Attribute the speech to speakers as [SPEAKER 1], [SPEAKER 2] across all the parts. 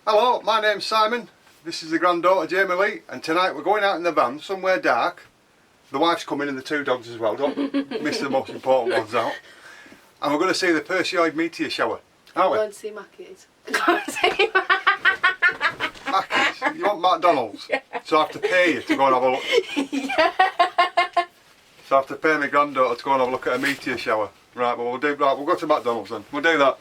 [SPEAKER 1] Hello, my name's Simon. This is the granddaughter, Jamie Lee, and tonight we're going out in the van somewhere dark. The wife's coming and the two dogs as well, don't miss the most important ones out. And we're going to see the perseid meteor shower, aren't we?
[SPEAKER 2] Go and see Mackey's. Go and see
[SPEAKER 1] Mackey's? You want McDonalds? Yeah. So I have to pay you to go and have a look?
[SPEAKER 2] Yeah.
[SPEAKER 1] So I have to pay my granddaughter to go and have a look at a meteor shower. Right, well we'll go to McDonald's then. We'll do that.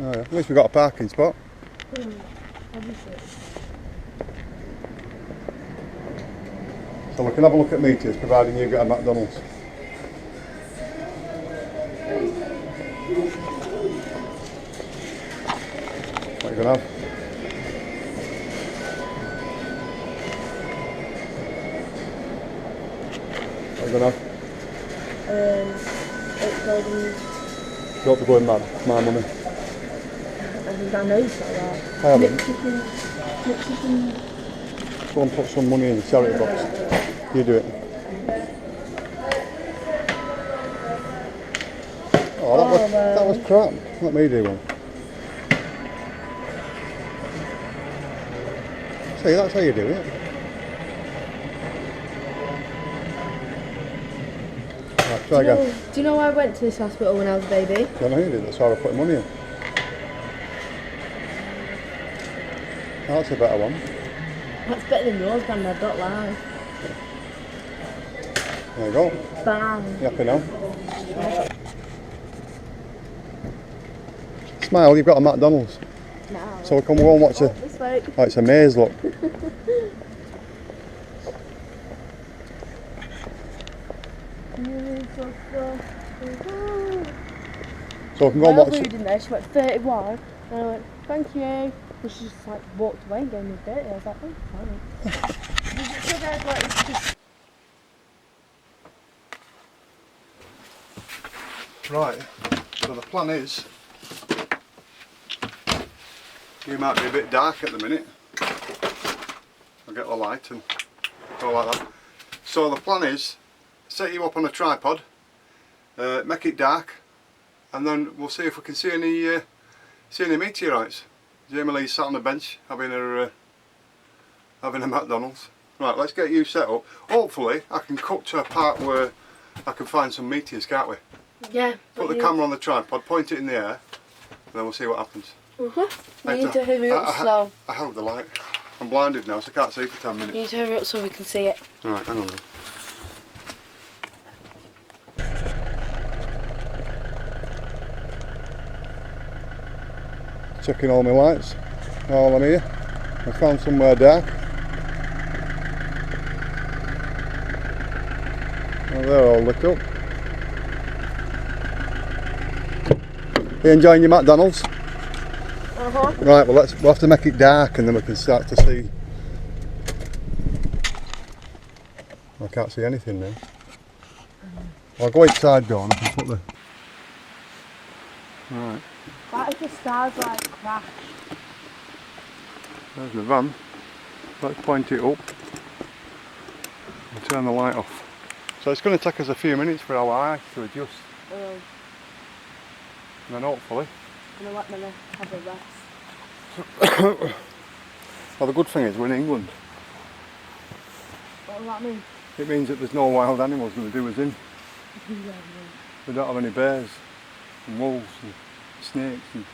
[SPEAKER 1] Oh yeah, at least we've got a parking spot. So we can have a look at Meteors, providing you get a McDonald's. What are you going to have? What are you going to have?
[SPEAKER 2] It's golden.
[SPEAKER 1] You ought to go in mad, my money.
[SPEAKER 2] I think I know you said that.
[SPEAKER 1] I haven't.
[SPEAKER 2] Chicken.
[SPEAKER 1] Go and put some money in the charity box. You do it. Oh, that was crap. Let me do one. See, that's how you do it. Right, try again.
[SPEAKER 2] Do you know I went to this hospital when I was a baby?
[SPEAKER 1] I know you did, that's why I put money in. Oh, that's a better one.
[SPEAKER 2] That's better than yours, Grandad, don't lie.
[SPEAKER 1] There you go.
[SPEAKER 2] Bang.
[SPEAKER 1] You happy now? Smile, you've got a McDonald's.
[SPEAKER 2] No.
[SPEAKER 1] So we can go and watch a...
[SPEAKER 2] This way.
[SPEAKER 1] Oh, it's a maze, look. So we can go and watch it.
[SPEAKER 2] In there, she went 31, and I went, thank you. And she just like walked away and gave me 30. I was like, oh, fine.
[SPEAKER 1] Right, so the plan is, you might be a bit dark at the minute. I'll get the light and go like that. So the plan is, set you up on a tripod, make it dark, and then we'll see if we can see any meteorites. Jamie Lee's sat on the bench having a McDonald's. Right, let's get you set up. Hopefully I can cut to a part where I can find some meteors, can't we?
[SPEAKER 2] Yeah.
[SPEAKER 1] Put the camera on the tripod, point it in the air, and then we'll see what happens.
[SPEAKER 2] You need to hurry up slow.
[SPEAKER 1] I held the light. I'm blinded now, so I can't see for 10 minutes.
[SPEAKER 2] You need to hurry up so we can see it.
[SPEAKER 1] Alright, hang on then. Checking all my lights, all on here. I found somewhere dark. Oh, they're all lit up. You enjoying your McDonald's? Right, well we'll have to make it dark and then we can start to see. I can't see anything now. I'll go inside door and I can put the... Right.
[SPEAKER 2] What if the stars like crash?
[SPEAKER 1] There's the van. Let's point it up and turn the light off. So it's going to take us a few minutes for our eyes to adjust. And then hopefully...
[SPEAKER 2] I'm going to let them have a rest.
[SPEAKER 1] Well, the good thing is we're in England.
[SPEAKER 2] What does that mean?
[SPEAKER 1] It means that there's no wild animals going to do us in. We don't have any bears and wolves and snakes and...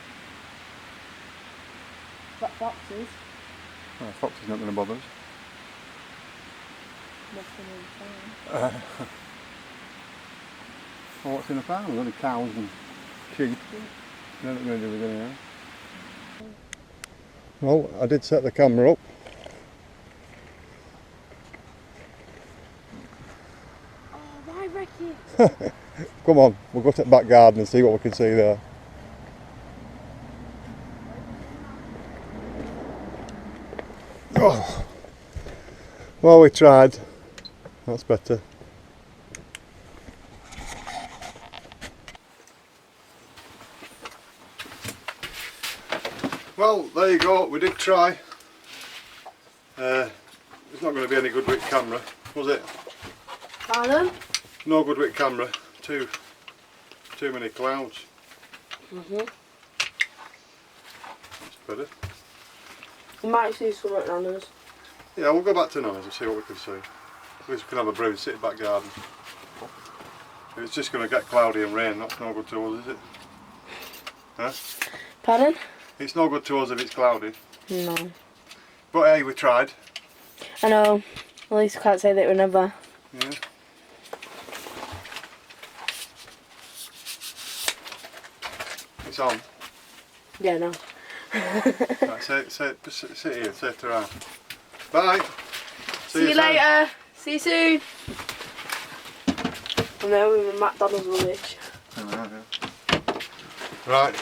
[SPEAKER 2] But foxes.
[SPEAKER 1] Well, foxes not going to bother us. Well, what's in the farm? There's only cows and sheep. They're not going to do us anything. Well, I did set the camera up.
[SPEAKER 2] Oh, why wreck it?
[SPEAKER 1] Come on, we'll go to the back garden and see what we can see there. Oh. Well, we tried. That's better. Well, there you go, we did try. There's not going to be any good with camera, was it?
[SPEAKER 2] Pardon?
[SPEAKER 1] No good with camera. Too many clouds. That's better.
[SPEAKER 2] You might see some at Nana's.
[SPEAKER 1] Yeah, we'll go back to Nana's and see what we can see. At least we can have a brew, sit in the back garden. If it's just going to get cloudy and rain, that's no good to us, is it? Huh?
[SPEAKER 2] Pardon?
[SPEAKER 1] It's no good to us if it's cloudy.
[SPEAKER 2] No.
[SPEAKER 1] But hey, we tried.
[SPEAKER 2] I know. At least I can't say that we never.
[SPEAKER 1] Yeah. It's on.
[SPEAKER 2] Yeah, no.
[SPEAKER 1] Right, sit here, say it around. Bye.
[SPEAKER 2] See you later. See you soon. I'm there with my McDonald's village.
[SPEAKER 1] Right,